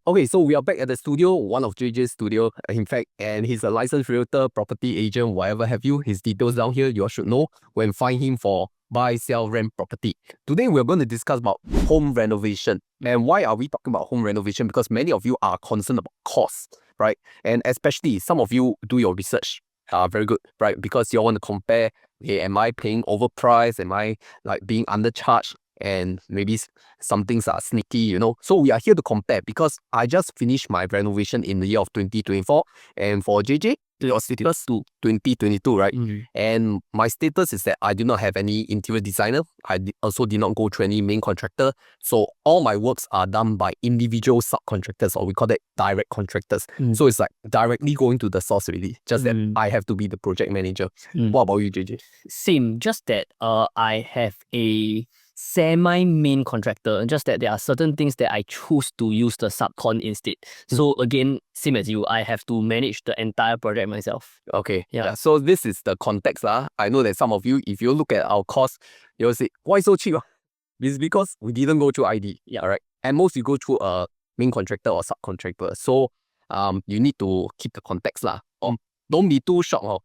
Okay, so we are back at the studio, one of JJ's studio, in fact, and he's a licensed realtor, property agent, whatever have you. His details down here, you all should know when find him for buy, sell, rent property. Today, we're going to discuss about home renovation. And why are we talking about home renovation? Because many of you are concerned about costs, right? And especially some of you do your research. Very good, right? Because you all want to compare, hey, am I paying overpriced? Am I like being undercharged? And maybe some things are sneaky, you know. So we are here to compare because I just finished my renovation in the year of 2024. And for JJ, your status to 2022, right? And my status is that I do not have any interior designer. I also did not go through any main contractor. So all my works are done by individual subcontractors, or we call that direct contractors. So it's like directly going to the source really. Just that I have to be the project manager. What about you, JJ? Same, just that I have a semi-main contractor, just that there are certain things that I choose to use the subcon instead. So again, same as you, I have to manage the entire project myself. Okay, yeah. So this is the context. I know that some of you, if you look at our cost, you'll say, why so cheap? It's because we didn't go through ID. Yeah, right. And most you go through a main contractor or subcontractor. So you need to keep the context. Don't be too shocked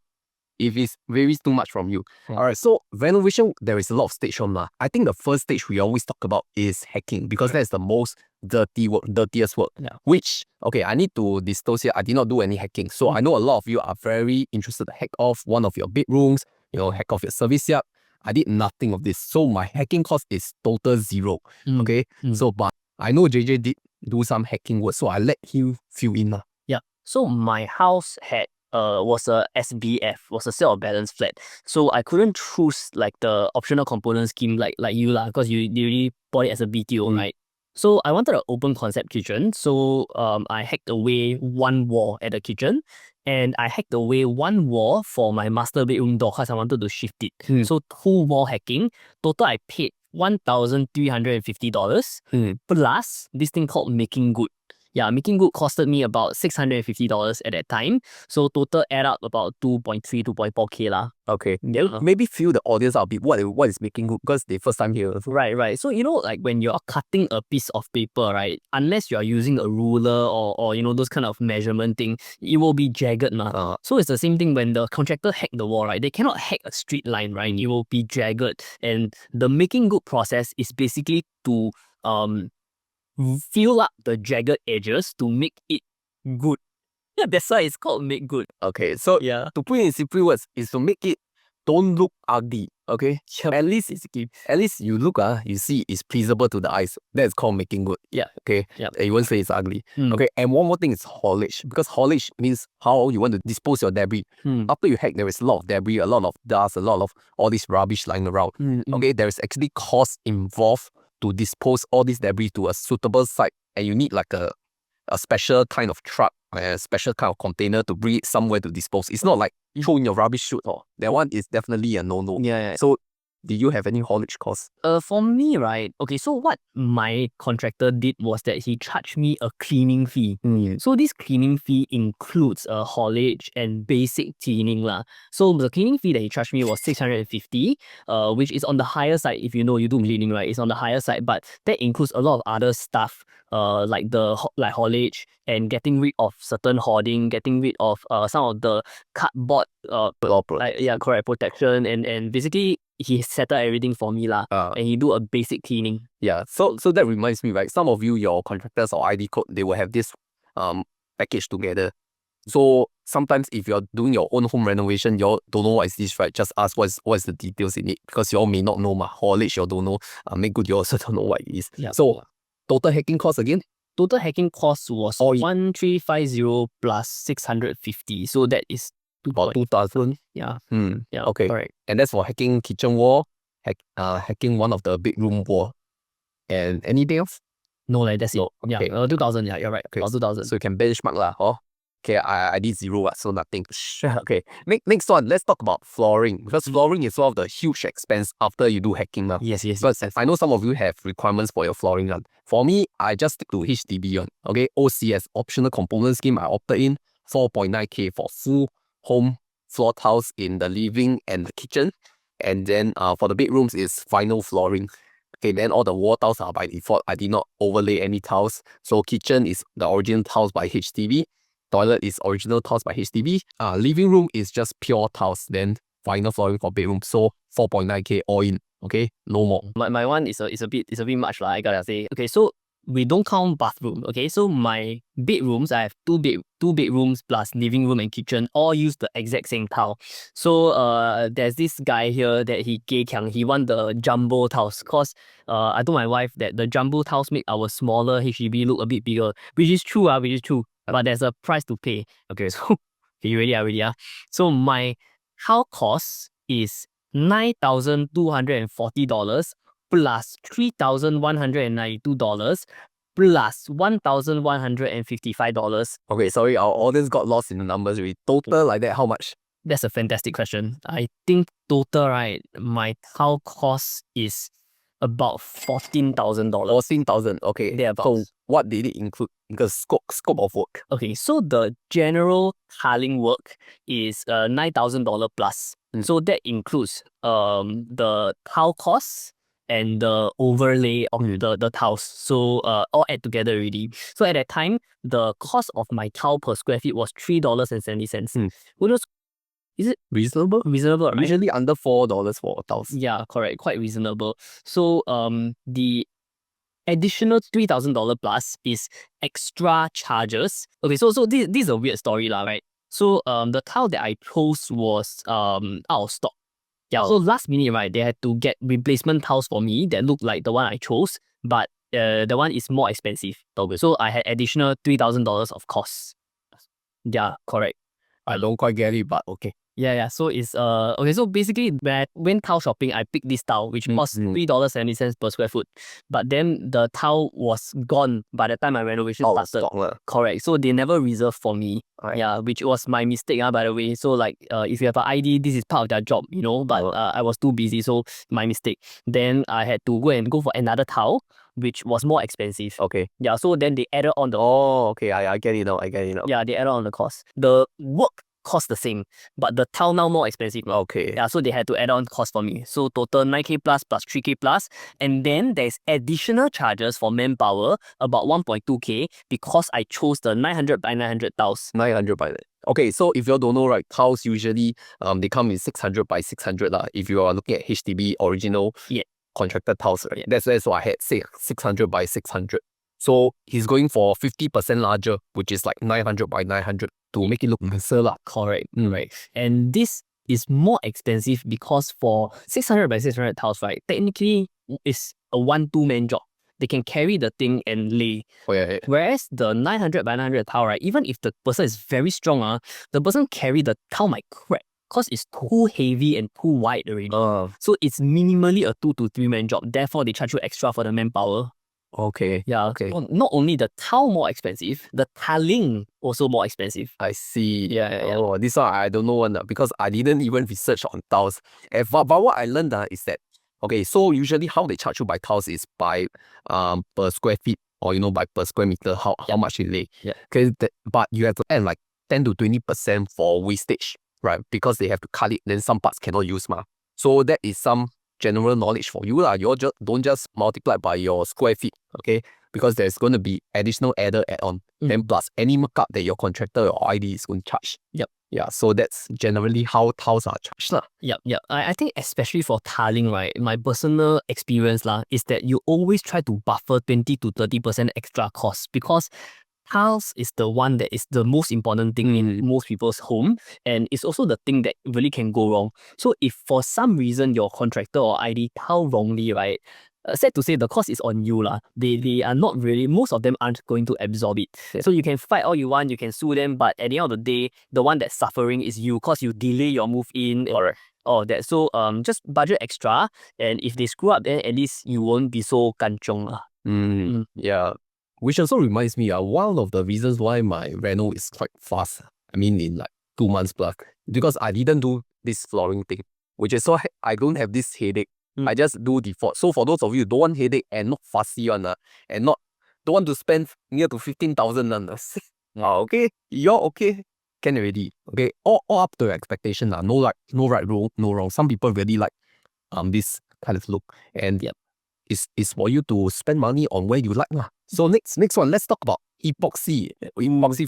if it varies too much from you. Alright, so renovation, there is a lot of stage home. I think the first stage we always talk about is hacking because that's the most dirtiest work. Which, okay, I need to disclose here, I did not do any hacking. So I know a lot of you are very interested to hack off one of your bedrooms, hack off your service yard. I did nothing of this. So my hacking cost is total zero. Okay, so but I know JJ did do some hacking work, so I let him fill in. Yeah, so my house had was a SBF, was a sale of balance flat. So I couldn't choose like the optional component scheme like you because you already bought it as a BTO, right? So I wanted an open concept kitchen. So I hacked away one wall at the kitchen, and I hacked away one wall for my master bedroom door because I wanted to shift it. So 2 wall hacking. Total I paid $1,350 plus this thing called making good. Yeah, making good costed me about $650 at that time. So total add up about 2.3, 2.4K lah. Okay. Maybe fill the audience out a bit. What is making good? Because they first time here. Right. So, like when you're cutting a piece of paper, right? Unless you're using a ruler or those kind of measurement thing, it will be jagged. So it's the same thing when the contractor hack the wall, right? They cannot hack a straight line, right? It will be jagged. And the making good process is basically to fill up the jagged edges to make it good. Yeah, that's why it's called make good. Okay, so to put it in simple words, is to make it don't look ugly. Okay, at least you look you see it's pleasable to the eyes. That's called making good. Yeah. Okay. Yeah. You won't say it's ugly. Okay. And one more thing is haulage, because haulage means how you want to dispose your debris. After you hack, there is a lot of debris, a lot of dust, a lot of all this rubbish lying around. Okay, there is actually cost involved to dispose all this debris to a suitable site, and you need like a special kind of truck, a special kind of container to bring it somewhere to dispose. It's not like throw in your rubbish chute. That one is definitely a no-no. Yeah. So, did you have any haulage costs? For me, right? Okay, so what my contractor did was that he charged me a cleaning fee. So this cleaning fee includes a haulage and basic cleaning lah. So the cleaning fee that he charged me was $650, which is on the higher side. If you do cleaning, right? It's on the higher side, but that includes a lot of other stuff, like haulage and getting rid of certain hoarding, getting rid of some of the cardboard, correct, protection, and basically he settled everything for me lah, and he do a basic cleaning. Yeah, so that reminds me, right? Some of you, your contractors or ID code, they will have this package together. So sometimes if you're doing your own home renovation, you don't know what is this, right? Just ask what's the details in it, because you all may not know haulage, you don't know. Make good, you also don't know what it is. Yeah. So total hacking cost again? Total hacking cost was 1,350 plus 650. So that is about 2,000. Yeah. Yeah. Okay. Correct. And that's for hacking kitchen wall, hacking one of the bedroom wall, and anything else? No, that's it. Okay. 2,000. Yeah, you're right. Okay. About 2,000. So you can benchmark lah. Okay, I did zero, so nothing. Okay. Next one, let's talk about flooring, because flooring is one of the huge expense after you do hacking. Yes. Because I know some of you have requirements for your flooring. For me, I just stick to HDB one. Okay, OCS, optional component scheme. I opted in 4.9K for full home floor tiles in the living and the kitchen, and then for the bedrooms is vinyl flooring. Okay, then all the wall tiles are by default. I did not overlay any tiles. So kitchen is the original tiles by HDB. Toilet is original tiles by HDB. Living room is just pure tiles. Then final flooring for bedroom. So 4.9K all in. Okay, no more. My one is a bit much lah, I gotta say. Okay, so we don't count bathroom. Okay, so my bedrooms, I have two bedrooms plus living room and kitchen, all use the exact same tile. So there's this guy here that he want the jumbo tiles, cause I told my wife that the jumbo tiles make our smaller HDB look a bit bigger, which is true. But there's a price to pay. Okay, so okay, you ready? So my tile cost is $9,240 plus $3,192 plus $1,155. Okay, sorry, our audience got lost in the numbers. We total like that, how much? That's a fantastic question. I think total, right, my tile cost is about $14,000. 14,000. Okay. Thereabouts. So what did it include? The scope of work. Okay, so the general tiling work is $9,000 plus. So that includes the tile costs and the overlay of the tiles. So all add together already. So at that time, the cost of my tile per square feet was $3.70. Which was, is it Reasonable? reasonable, right? Usually under $4 for tiles. Yeah, correct. Quite reasonable. So the additional $3,000 plus is extra charges. Okay, so this is a weird story lah, right? So the tile that I chose was out of stock. Yeah, so last minute, right, they had to get replacement tiles for me that looked like the one I chose, but the one is more expensive. So I had additional $3,000 of costs. Yeah, correct. I don't quite get it, but okay. Yeah. So it's okay. So basically, when I went tile shopping, I picked this tile which cost $3.70 per square foot. But then the tile was gone by the time my renovation started. Correct. So they never reserved for me. Right. Yeah, which was my mistake. By the way. So like, if you have an ID, this is part of their job, you know. But I was too busy, so my mistake. Then I had to go for another tile, which was more expensive. Okay. Yeah. So then they added on the. Oh, okay. I get it now. Yeah, they added on the cost. The work cost the same, but the tile now more expensive. Okay. Yeah, so they had to add on cost for me. So total 9K plus 3K plus. And then there's additional charges for manpower, about 1.2K, because I chose the 900 by 900 tiles. 900 by that. Okay, so if you don't know, right, tiles usually they come in 600 by 600 if you are looking at HDB original contractor tiles, right? That's why I had 600 by 600. So he's going for 50% larger, which is like 900 by 900 to make it look nicer lah. Correct. Right. And this is more expensive because for 600 by 600 tiles, right, technically it's a 1-2-man job. They can carry the thing and lay. Oh, yeah. Whereas the 900 by 900 tile, right, even if the person is very strong, the person carry the tile might crack because it's too heavy and too wide already. So it's minimally a 2 to 3-man job. Therefore, they charge you extra for the manpower. Okay. Yeah. Okay. So not only the tile more expensive, the tiling also more expensive. I see. Yeah. Oh, this one I don't know one because I didn't even research on tiles. But what I learned is that, okay, so usually how they charge you by tiles is by per square feet or by per square meter how much you lay. Yeah. Okay, but you have to add like 10 to 20% for wastage, right? Because they have to cut it, then some parts cannot use So that is some general knowledge for you You don't just multiply by your square feet, okay? Because there's going to be additional add-on, then plus any markup that your contractor or ID is going to charge. Yeah, so that's generally how tiles are charged. Yep. I think especially for tiling, right, my personal experience is that you always try to buffer 20 to 30% extra cost because tiles is the one that is the most important thing in most people's home, and it's also the thing that really can go wrong. So if for some reason your contractor or ID tile wrongly, right, sad to say the cost is on you They are not really, most of them aren't going to absorb it. So you can fight all you want, you can sue them, but at the end of the day, the one that's suffering is you because you delay your move in or that. So just budget extra, and if they screw up, then at least you won't be so kanchong Yeah. Which also reminds me, one of the reasons why my reno is quite fast, I mean in like 2 months plus, because I didn't do this flooring thing, which is so I don't have this headache. I just do default. So for those of you who don't want headache and not fussy and don't want to spend near to 15,000 okay, you're okay, can already. Okay, all up to your expectation no right, no wrong. Some people really like this kind of look, and is for you to spend money on where you like lah. So next one, let's talk about epoxy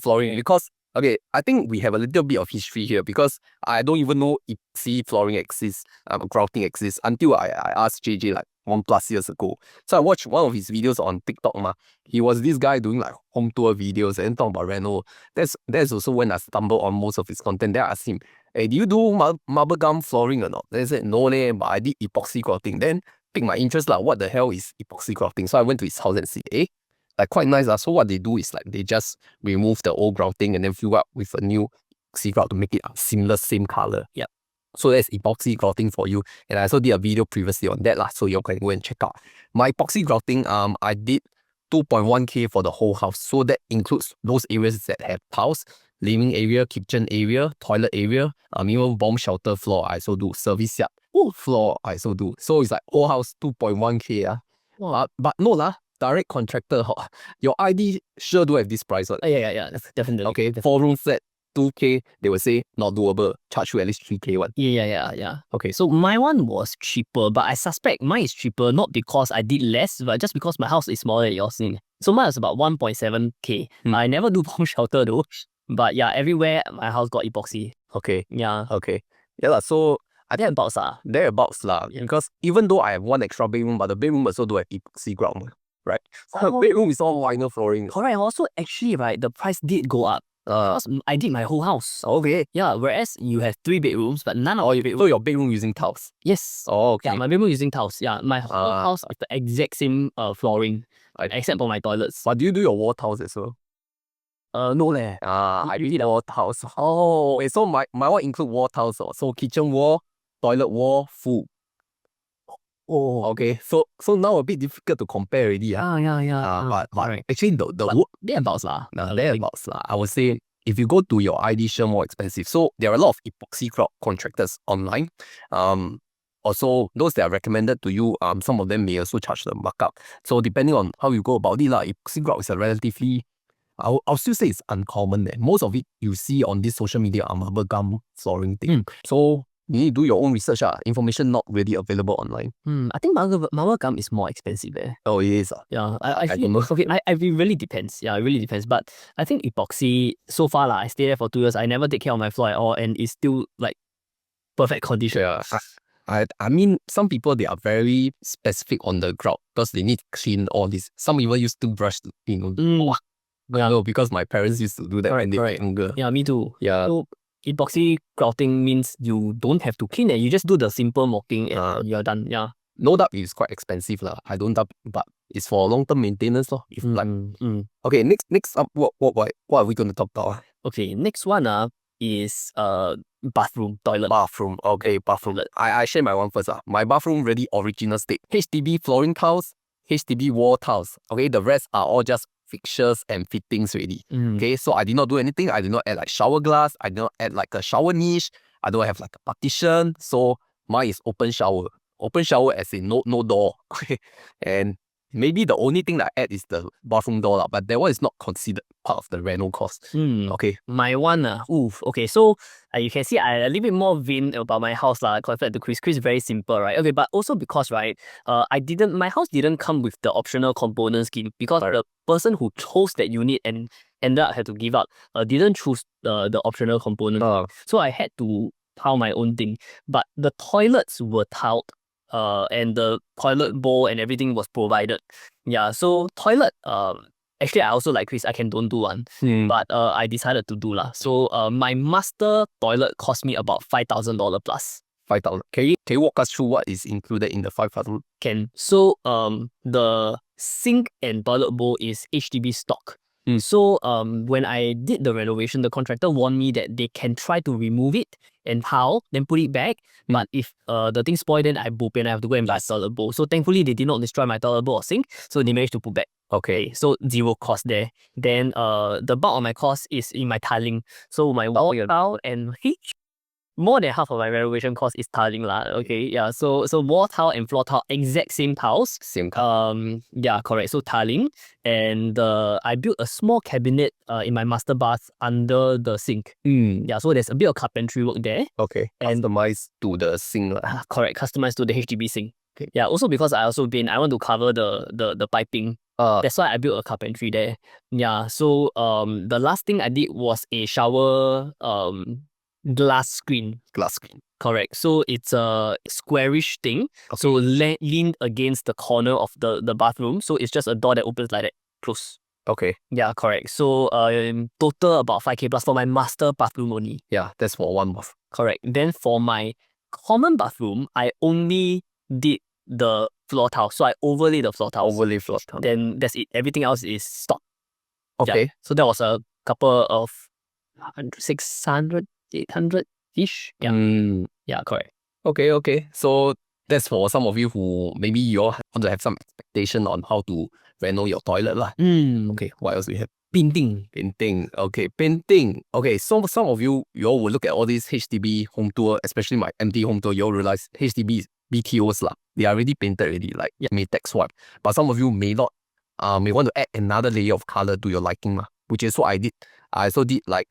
flooring, because okay, I think we have a little bit of history here, because I don't even know epoxy flooring exists, grouting exists until I asked JJ like 1+ years ago. So I watched one of his videos on TikTok ma. He was this guy doing like home tour videos and talking about reno. That's also when I stumbled on most of his content. Then I asked him, hey, do you do marble gum flooring or not? They said, no leh, but I did epoxy grouting. Then piqued my interest like, what the hell is epoxy grouting? So I went to his house and said, like quite nice. So what they do is like they just remove the old grouting and then fill up with a new epoxy grout to make it seamless, same color. Yeah. So that's epoxy grouting for you. And I also did a video previously on that lah, so you can go and check out. My epoxy grouting, I did 2.1K for the whole house. So that includes those areas that have tiles, living area, kitchen area, toilet area, even bomb shelter floor I also do, service yard floor I also do. So it's like whole house 2.1K. Wow. But no lah, direct contractor, your ID sure do have this price. Yeah, definitely. Okay, 4-room flat, 2K, they will say not doable, charge you at least 3K one. Yeah. Okay, So my one was cheaper, but I suspect mine is cheaper not because I did less, but just because my house is smaller than yours. So mine was about 1.7K. I never do bomb shelter though, but yeah, everywhere my house got epoxy. Okay. Yeah. Okay. Yeah lah, so Thereabouts lah. Yeah. Because even though I have one extra bedroom, but the bedroom also do have epoxy grout, right? Oh. Bedroom is all vinyl flooring. Correct. Also, actually, right, the price did go up. Because I did my whole house. Okay. Yeah, whereas you have 3 bedrooms, but none of your bedrooms. So your bedroom using tiles? Yes. Oh, okay. Yeah, my bedroom using tiles. Yeah, my whole house is the exact same flooring, except for my toilets. But do you do your wall tiles as well? No leh. I did wall tiles. Oh, wait, so my one include wall tiles. So kitchen wall, toilet wall, full. Oh, okay. So now a bit difficult to compare already. Yeah. But actually the wood thereabouts lah. thereabouts lah. I would say if you go to your ID, sure more expensive. So there are a lot of epoxy grout contractors online. Also those that are recommended to you, some of them may also charge the markup. So depending on how you go about it lah, epoxy grout is a relatively, I'll still say it's uncommon. Most of it you see on this social media are marble gum flooring thing. So you need to do your own research. Information not really available online. I think marble gum is more expensive. Oh, it is. Yeah, I don't know. Okay, it really depends. Yeah, it really depends. But I think epoxy, so far lah, I stayed there for 2 years. I never take care of my floor at all, and it's still like perfect condition. Yeah. I mean, some people, they are very specific on the grout because they need to clean all this. Some even use toothbrush to clean. No, because my parents used to do that when they were younger. Yeah, me too. Yeah. So epoxy grouting means you don't have to clean it. You just do the simple mopping and you're done. Yeah. No doubt it's quite expensive lah. I don't doubt, but it's for long-term maintenance lor. If Okay, next up, what are we going to talk about? Okay, next one is bathroom, toilet. Bathroom. Okay, bathroom. I share my one first. My bathroom really original state. HDB flooring tiles, HDB wall tiles. Okay, the rest are all just fixtures and fittings already. Okay, so I did not do anything. I did not add like shower glass. I did not add like a shower niche. I don't have like a partition. So mine is open shower. Open shower as in no door. Okay, and maybe the only thing that I add is the bathroom door, but that one is not considered part of the reno cost. Okay. My one, okay, so you can see I a little bit more vain about my house compared to Chris. Chris is very simple, right? Okay, but also because, right, my house didn't come with the optional component scheme because the person who chose that unit and ended up had to give up, didn't choose the optional component. So I had to tile my own thing. But the toilets were tiled. And the toilet bowl and everything was provided. Yeah, so toilet, actually I also like Chris, I don't do one. But I decided to do lah. So my master toilet cost me about $5,000 plus. 5,000. Can you walk us through what is included in the 5,000? Can. So the sink and toilet bowl is HDB stock. So when I did the renovation, the contractor warned me that they can try to remove it and tile, then put it back. But if the thing spoiled, then I have to go and buy a toilet bowl. So thankfully, they did not destroy my toilet bowl or sink, so they managed to put back. Okay, so zero cost there. Then the bulk of my cost is in my tiling. So my wall tile and more than half of my renovation cost is tiling lah. Okay, yeah. So wall tile and floor tile, exact same tiles. Same. Yeah, correct. So tiling, and I built a small cabinet in my master bath under the sink. Yeah, so there's a bit of carpentry work there. Okay. And customized to the sink lah. Correct, customized to the HDB sink. Okay. Yeah, also because I want to cover the piping. That's why I built a carpentry there. Yeah, so the last thing I did was a shower glass screen. Glass screen. Correct. So it's a squarish thing. Okay. So leaned against the corner of the bathroom. So it's just a door that opens like that. Close. Okay. Yeah, correct. So total about 5K plus for my master bathroom only. Yeah, that's for one bath. Correct. Then for my common bathroom, I only did the floor tile. So I overlaid the floor tiles. Overlay floor tile. Then that's it. Everything else is stock. Okay. Yeah. So that was a couple of 600, 800-ish. Yeah. Yeah, correct. Okay, okay. So that's for some of you who maybe you all want to have some expectation on how to reno your toilet lah. Okay, what else do we have? Painting. Painting. Okay, painting. Okay, so some of you all will look at all these HDB home tour, especially my empty home tour, you all realize HDB BTOs lah. They are already painted already, like Matex white. But some of you may not, may want to add another layer of color to your liking lah, which is what I did. I also did like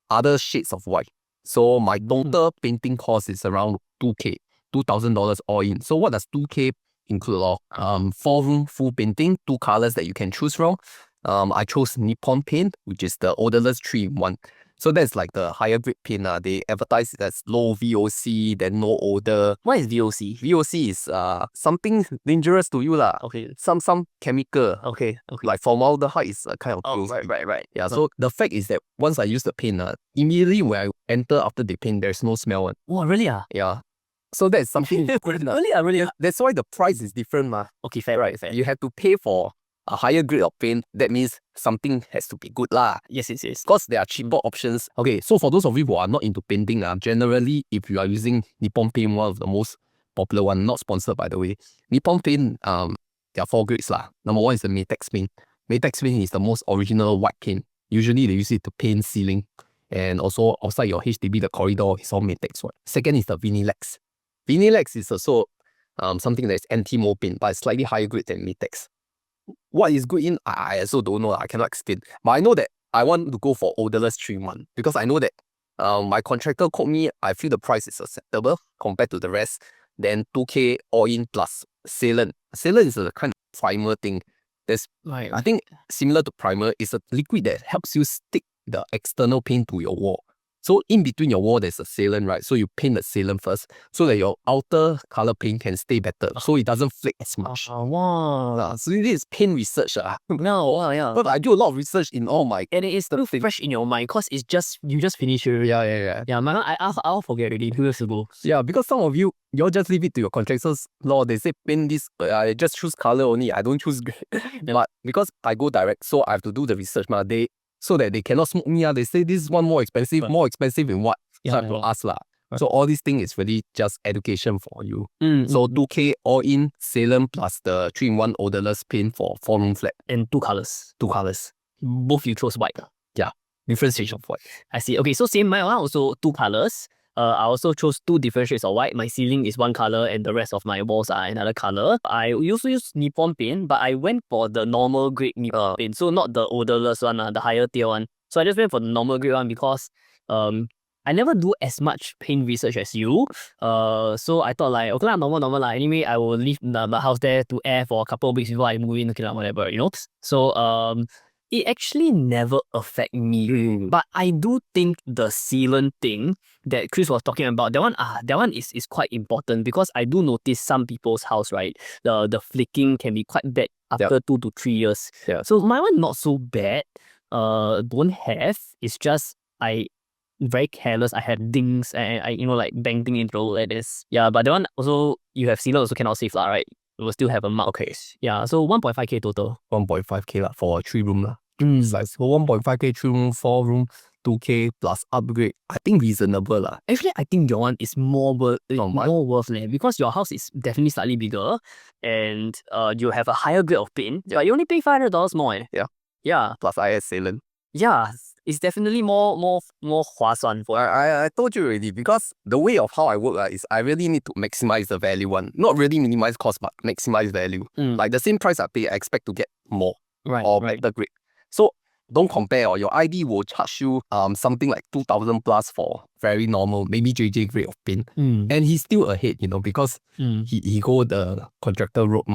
other shades of white. So my total painting cost is around 2K, $2,000 all in. So what does 2K include? 4-room full painting, 2 colors that you can choose from. I chose Nippon paint, which is the odorless 3-in-1. So that's like the higher grade paint. They advertise it as low VOC, then no odor. What is VOC? VOC is something dangerous to you lah. Okay. Some chemical. Okay. Like formaldehyde is a kind of Oh, close. right. Yeah, so the fact is that once I use the paint, immediately when I enter after the paint, there's no smell. Oh, really? Yeah. So that's something different. Really? That's why the price is different. Okay, fair. You have to pay for a higher grade of paint. That means something has to be good lah. Yes. Because there are cheaper options. Okay, so for those of you who are not into painting, generally if you are using Nippon paint, one of the most popular one, not sponsored by the way, Nippon paint, there are 4 grades lah. Number 1 is the Matex paint. Matex paint is the most original white paint. Usually they use it to paint ceiling, and also outside your HDB, the corridor is all Matex white. Second is the Vinilex. Vinilex is also something that is anti-mold paint, but it's slightly higher grade than Matex. What is good in, I also don't know, I cannot explain. But I know that I want to go for odorless 3-in-1 because I know that my contractor quote me, I feel the price is acceptable compared to the rest. Then 2K all in plus sealant. Sealant is a kind of primer thing. I think similar to primer, is a liquid that helps you stick the external paint to your wall. So in between your wall, there's a sealant, right? So you paint the sealant first so that your outer color paint can stay better. So it doesn't flake as much. Wow. So this is paint research. No, yeah. But I do a lot of research in all my... And it is still fresh in your mind because you just finished it. Yeah. Yeah, my one, I'll forget already 2 years ago. Yeah, because some of you all just leave it to your contractor's law. They say paint this, I just choose color only. I don't choose grade. But because I go direct, so I have to do the research. So that they cannot smoke me. They say this is one more expensive in what? So I have to ask lah. So all these things is really just education for you. So 2K all in sealant plus the 3-in-1 odorless paint for 4-room flat. And 2 colors. 2 colors. Both you chose white. Yeah. Different shades of white. I see. Okay, so same, my one also 2 colors. I also chose 2 different shades of white. My ceiling is 1 color and the rest of my walls are another color. I also use Nippon paint, but I went for the normal grade Nippon paint. So not the odorless one, the higher tier one. So I just went for the normal grade one because I never do as much paint research as you. So I thought like, okay lah, normal lah. Anyway, I will leave the house there to air for a couple of weeks before I move in, okay lah, whatever, you know. So it actually never affect me. But I do think the sealant thing that Chris was talking about, that one is quite important because I do notice some people's house, right? The flicking can be quite bad after 2 to 3 years. Yeah. So my one not so bad. Don't have. It's just I very careless. I had dings and I like bang thing into like this. Yeah, but that one also you have sealant also cannot save lah, right? It will still have a mark. Okay. Yeah, so 1.5K total. 1.5K lah for a 3-room lah. Like, so 1.5K 3-room, 4-room, 2K plus upgrade. I think reasonable lah. Actually, I think your one is more worth because your house is definitely slightly bigger and you have a higher grade of paint. Yeah. But you only pay $500 more. Yeah. Plus I add sealant. Yeah, it's definitely more 划算 for I told you already, because the way of how I work is I really need to maximize the value one. Not really minimize cost, but maximize value. Like the same price I pay, I expect to get more. Right. Or better grade. So don't compare, or your ID will charge you something like 2,000 plus for very normal, maybe JJ grade of paint. And he's still ahead, because he go the contractor road,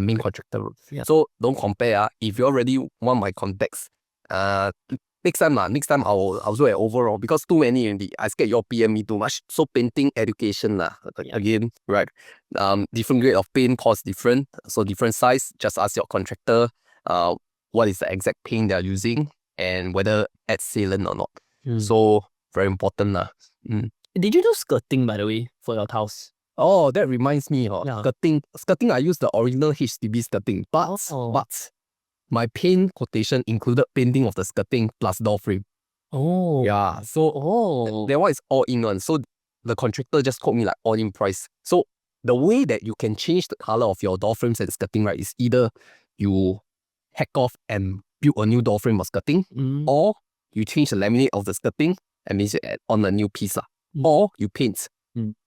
main contractor road. Yeah. So don't compare. If you already want my contacts, next time I'll do an overall, because too many already. I scared you all PM me too much. So painting education again, right? Different grade of paint cost different, so different size. Just ask your contractor what is the exact paint they are using and whether add sealant or not. So very important Did you do skirting, by the way, for your house? Oh, that reminds me Yeah. skirting. I used the original HDB skirting, but my paint quotation included painting of the skirting plus door frame. Oh. Yeah, so that one is all in one. So the contractor just quote me like all in price. So the way that you can change the color of your door frames and skirting, right, is either you hack off and build a new door frame or skirting, or you change the laminate of the skirting and means you add on a new piece, or you paint.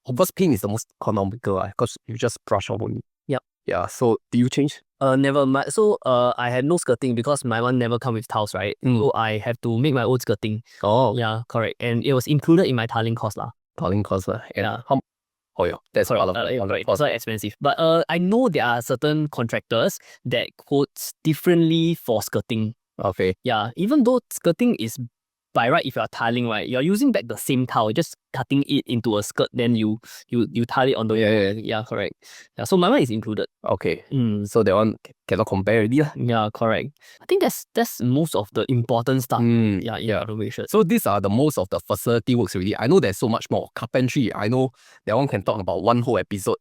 Of course, paint is the most economical because you just brush off only. Yep. Yeah, so do you change? Never. So I had no skirting because my one never come with tiles, right? So I have to make my own skirting. Oh. Yeah, correct. And it was included in my tiling cost lah. Tiling cost Yeah. Oh yeah, that's part of right. It's not expensive. But I know there are certain contractors that quotes differently for skirting. Okay. Yeah, even though skirting is by right, if you're tiling, right, you're using back the same tile, just cutting it into a skirt, then you tile it on the yeah, correct. Yeah, so my one is included. Okay. So that one cannot compare already. Yeah, correct. I think that's most of the important stuff. In renovation. So these are the most of the facility works already. I know there's so much more. Carpentry, I know that one can talk about one whole episode.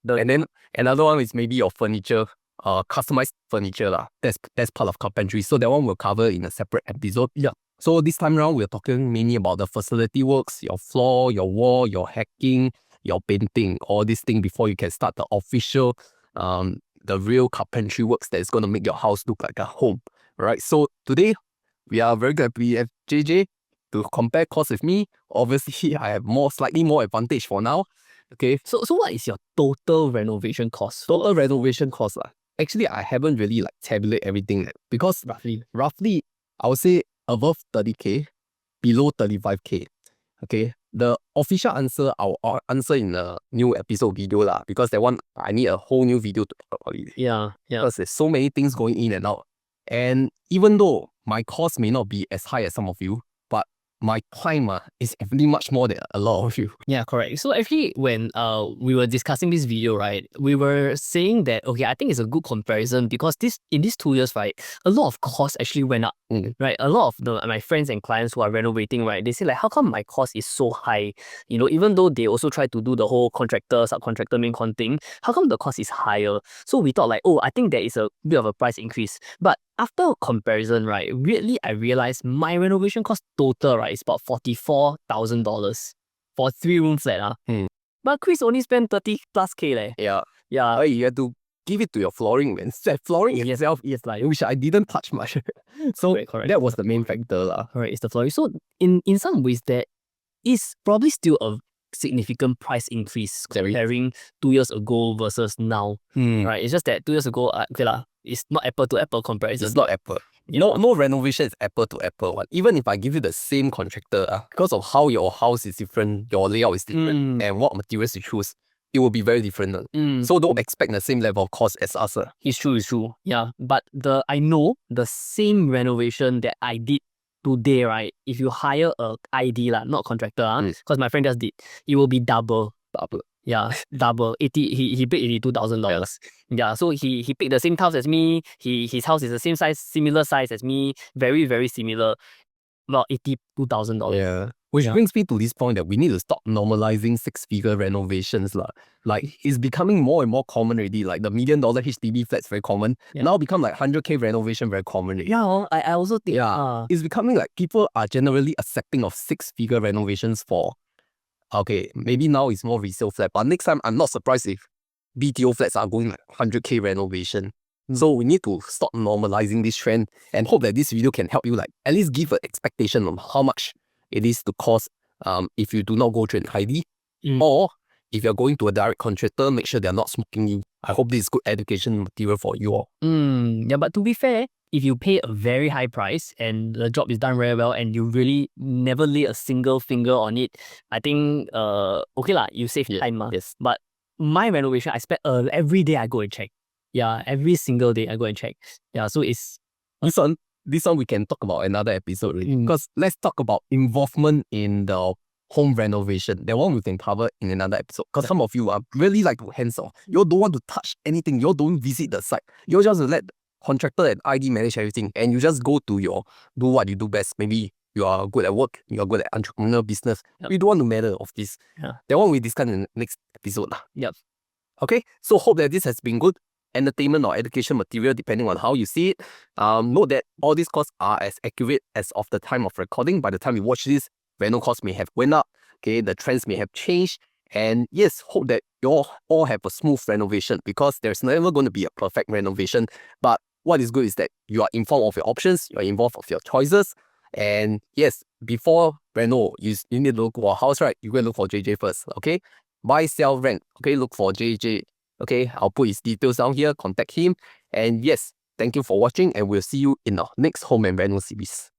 And then another one is maybe your furniture, customized furniture lah. That's part of carpentry. So that one we'll cover in a separate episode. Yeah. So this time around, we're talking mainly about the facility works, your floor, your wall, your hacking, your painting, all these things before you can start the official, the real carpentry works that is going to make your house look like a home. Right. So today, we are very glad we have JJ to compare costs with me. Obviously, I have slightly more advantage for now. Okay. So what is your total renovation cost? Total renovation cost actually, I haven't really tabulate everything because roughly, I would say above 30K, below 35K. Okay. The official answer I'll answer in a new episode video lah, because that one I need a whole new video to talk about it. Yeah. Because there's so many things going in and out. And even though my cost may not be as high as some of you, but my time is definitely much more than a lot of you. Yeah, correct. So actually, when we were discussing this video, right, we were saying that, okay, I think it's a good comparison because in these 2 years, right, a lot of costs actually went up, right? A lot of my friends and clients who are renovating, right, they say like, how come my cost is so high? Even though they also try to do the whole contractor, subcontractor, main con thing, how come the cost is higher? So we thought like, oh, I think there is a bit of a price increase. But after comparison, right, weirdly, I realized my renovation cost total, right, is about $44,000 for 3-room flat. But Chris only spent 30 plus K leh. Yeah. Yeah. You have to give it to your flooring, man. Flooring itself is like, which I didn't touch much. So correct. that was the main factor lah. Correct, it's the flooring. So in some ways, there is probably still a significant price increase comparing 2 years ago versus now. Right? It's just that 2 years ago, okay lah, it's not apple to apple comparison. It's not apple. No renovation is apple to apple one. Even if I give you the same contractor, because of how your house is different, your layout is different, and what materials you choose, it will be very different. So don't expect the same level of cost as us. It's true. Yeah. But I know the same renovation that I did today, right? If you hire a ID lah, not contractor, because my friend just did, it will be double. Yeah, double. He paid $82,000. Yeah, so he picked the same tiles as me. His house is the same size, similar size as me. Very, very similar. About $82,000. Yeah. Which brings me to this point that we need to stop normalizing 6-figure renovations lah. Like it's becoming more and more common already. Like the $1 million HDB flats very common. Now become like 100K renovation very common already. Yeah, I also think. Yeah, it's becoming like people are generally accepting of 6-figure renovations for. Okay, maybe now it's more resale flat, but next time I'm not surprised if BTO flats are going like 100K renovation. So we need to stop normalizing this trend and hope that this video can help you like at least give an expectation on how much it is to cost if you do not go through an ID, or if you're going to a direct contractor, make sure they're not smoking you. I hope this is good education material for you all. Yeah, but to be fair, if you pay a very high price and the job is done very well and you really never lay a single finger on it, I think okay lah, you save time ma. Yes. But my renovation, I spend every day I go and check. Yeah, every single day I go and check. Yeah, so it's This one we can talk about another episode really. Because let's talk about involvement in the home renovation. That one we can cover in another episode. Because some of you are really like to hands off. You don't want to touch anything. You don't visit the site. You just let the contractor and ID manage everything. And you just go to do what you do best. Maybe you are good at work. You are good at entrepreneurial business. You don't want to matter of this. That one we discuss in the next episode. Yep. Okay, so hope that this has been good entertainment or education material depending on how you see it. Note that all these costs are as accurate as of the time of recording. By the time you watch this, reno costs may have went up, okay, the trends may have changed, and yes, hope that you all have a smooth renovation because there's never going to be a perfect renovation. But what is good is that you are informed of your options, you are involved of your choices, and yes, before reno, you need to look for a house, right? You go and look for JJ first, okay? Buy, sell, rent, okay, look for JJ. Okay, I'll put his details down here, contact him. And yes, thank you for watching and we'll see you in our next home and reno series.